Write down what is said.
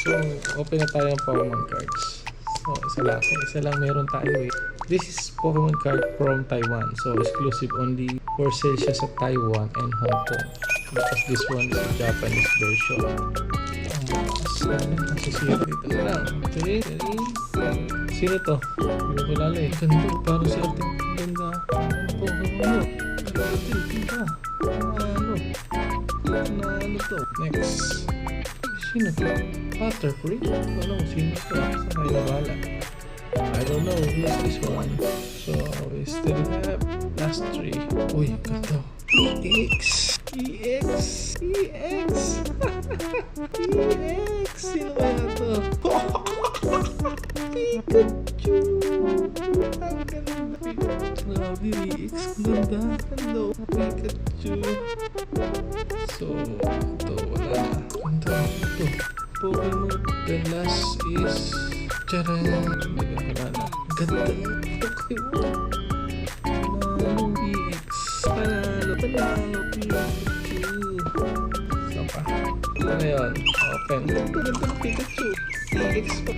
So, open na tayo ng Pokemon cards. So, isa lang meron tayo eh. This is Pokemon card from Taiwan. So, exclusive only for sale siya sa Taiwan and Hong Kong. Because this one is a Japanese version. Masisira dito na lang. Okay, sino to? Hindi ko kilala eh. Ganda, parang si ating ganda. Pokemon. Ganda. Ano to? Next. Sino to? Butterfree? Ano, sino to? Saan kayo wala? I don't know who's this one. So, we still have last three. Uy, ganda. EX! EX! EX! EX! Sino ba na to? Pikachu! Ang ganda. Grabe, EX. Ganda. Hello, Pikachu. So, ito, wala na. Ganda. Ito. Pokemon. The last is... Tcharan! Hindi ka kilala. Ganda ng Pokemon. Panalo, EX. Panalo, Pikachu. Saan pa? Ito na yun. Open. Ganda ng Pikachu. EX pa.